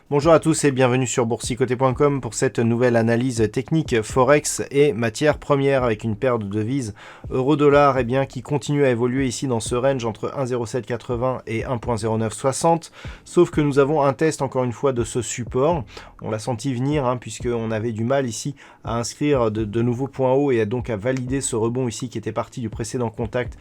Bonjour à tous et bienvenue sur boursicoté.com pour cette nouvelle analyse technique Forex et matières premières avec une paire de devises euro-dollar qui continue à évoluer ici dans ce range entre 1,0780 et 1,0960, sauf que nous avons un test encore une fois de ce support. On l'a senti venir puisqu'on avait du mal ici à inscrire de nouveaux points hauts et donc à valider ce rebond ici qui était parti du précédent contact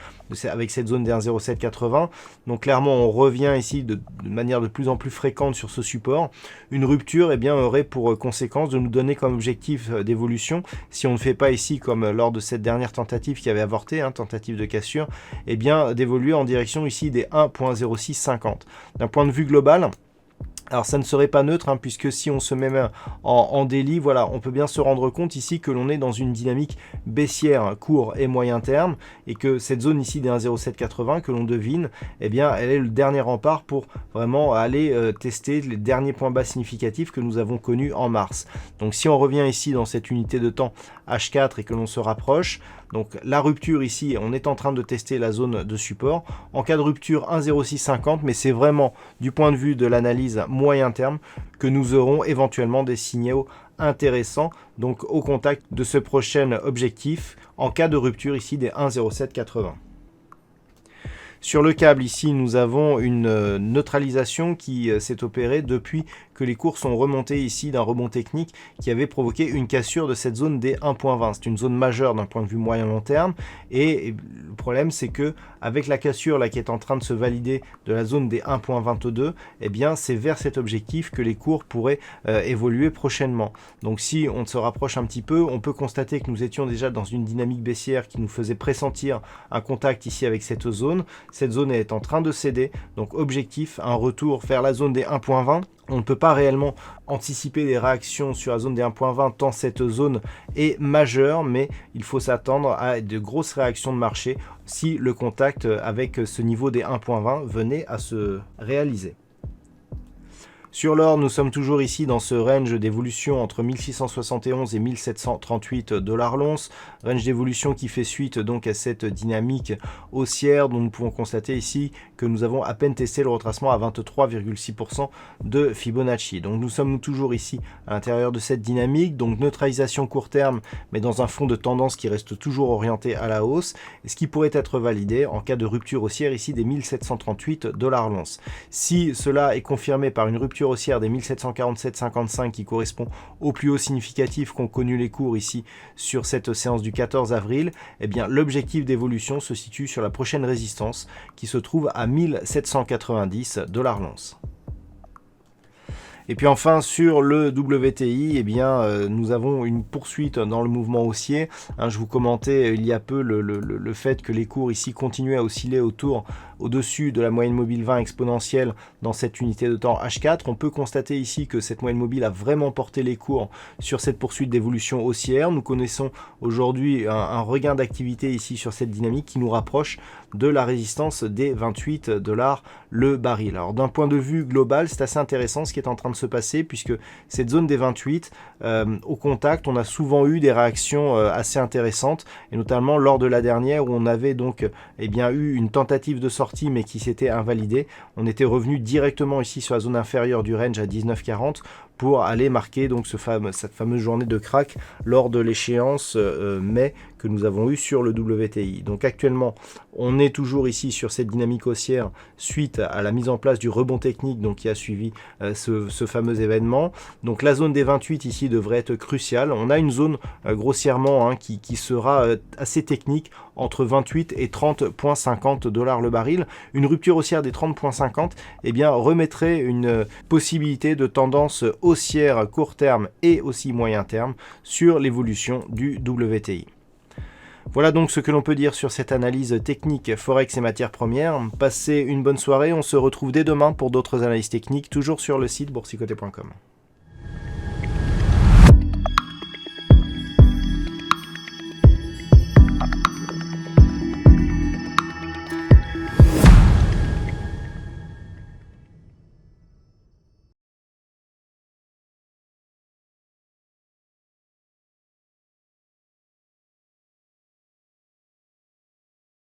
avec cette zone des 1,0780. Donc clairement on revient ici de manière de plus en plus fréquente sur ce support. Une rupture aurait pour conséquence de nous donner comme objectif d'évolution, si on ne fait pas ici comme lors de cette dernière tentative qui avait avorté, tentative de cassure, d'évoluer en direction ici des 1,0650. D'un point de vue global, alors ça ne serait pas neutre puisque si on se met en daily, voilà, on peut bien se rendre compte ici que l'on est dans une dynamique baissière court et moyen terme et que cette zone ici des 1,0780 que l'on devine, elle est le dernier rempart pour vraiment aller tester les derniers points bas significatifs que nous avons connus en mars. Donc si on revient ici dans cette unité de temps H4 et que l'on se rapproche, donc la rupture ici, on est en train de tester la zone de support. En cas de rupture 1,0650, mais c'est vraiment du point de vue de l'analyse moyen terme que nous aurons éventuellement des signaux intéressants donc au contact de ce prochain objectif en cas de rupture ici des 1,0780. Sur le câble ici, nous avons une neutralisation qui s'est opérée depuis que les cours sont remontés ici d'un rebond technique qui avait provoqué une cassure de cette zone des 1.20. C'est une zone majeure d'un point de vue moyen-long terme et le problème c'est que avec la cassure là qui est en train de se valider de la zone des 1.22, c'est vers cet objectif que les cours pourraient évoluer prochainement. Donc si on se rapproche un petit peu, on peut constater que nous étions déjà dans une dynamique baissière qui nous faisait pressentir un contact ici avec cette zone. Cette zone est en train de céder, donc objectif, un retour vers la zone des 1.20. On ne peut pas réellement anticiper des réactions sur la zone des 1.20 tant cette zone est majeure, mais il faut s'attendre à de grosses réactions de marché si le contact avec ce niveau des 1.20 venait à se réaliser. Sur l'or, nous sommes toujours ici dans ce range d'évolution entre 1671 et 1738 $ l'once, range d'évolution qui fait suite donc à cette dynamique haussière dont nous pouvons constater ici que nous avons à peine testé le retracement à 23,6% de Fibonacci. Donc nous sommes toujours ici à l'intérieur de cette dynamique, donc neutralisation court terme mais dans un fond de tendance qui reste toujours orienté à la hausse, et ce qui pourrait être validé en cas de rupture haussière ici des 1738 $ l'once. Si cela est confirmé par une rupture haussière des 1747,55 qui correspond au plus haut significatif qu'ont connu les cours ici sur cette séance du 14 avril, l'objectif d'évolution se situe sur la prochaine résistance qui se trouve à 1790 $ l'once. Et puis enfin sur le WTI, nous avons une poursuite dans le mouvement haussier. Je vous commentais il y a peu le fait que les cours ici continuaient à osciller au-dessus de la moyenne mobile 20 exponentielle dans cette unité de temps H4. On peut constater ici que cette moyenne mobile a vraiment porté les cours sur cette poursuite d'évolution haussière. Nous connaissons aujourd'hui un regain d'activité ici sur cette dynamique qui nous rapproche de la résistance des 28 $ le baril. Alors d'un point de vue global, c'est assez intéressant ce qui est en train de se passer puisque cette zone des 28, au contact, on a souvent eu des réactions assez intéressantes et notamment lors de la dernière où on avait donc eu une tentative de sortie mais qui s'était invalidée. On était revenu directement ici sur la zone inférieure du range à 19,40 pour aller marquer donc cette fameuse journée de crack lors de l'échéance mai que nous avons eu sur le WTI. Donc actuellement, on est toujours ici sur cette dynamique haussière suite à la mise en place du rebond technique donc qui a suivi ce fameux événement. Donc la zone des 28 ici devrait être cruciale. On a une zone grossièrement qui sera assez technique entre 28 et 30,50 $ le baril. Une rupture haussière des 30,50 remettrait une possibilité de tendance haussière court terme et aussi moyen terme sur l'évolution du WTI. Voilà donc ce que l'on peut dire sur cette analyse technique Forex et matières premières. Passez une bonne soirée, on se retrouve dès demain pour d'autres analyses techniques, toujours sur le site boursicoté.com.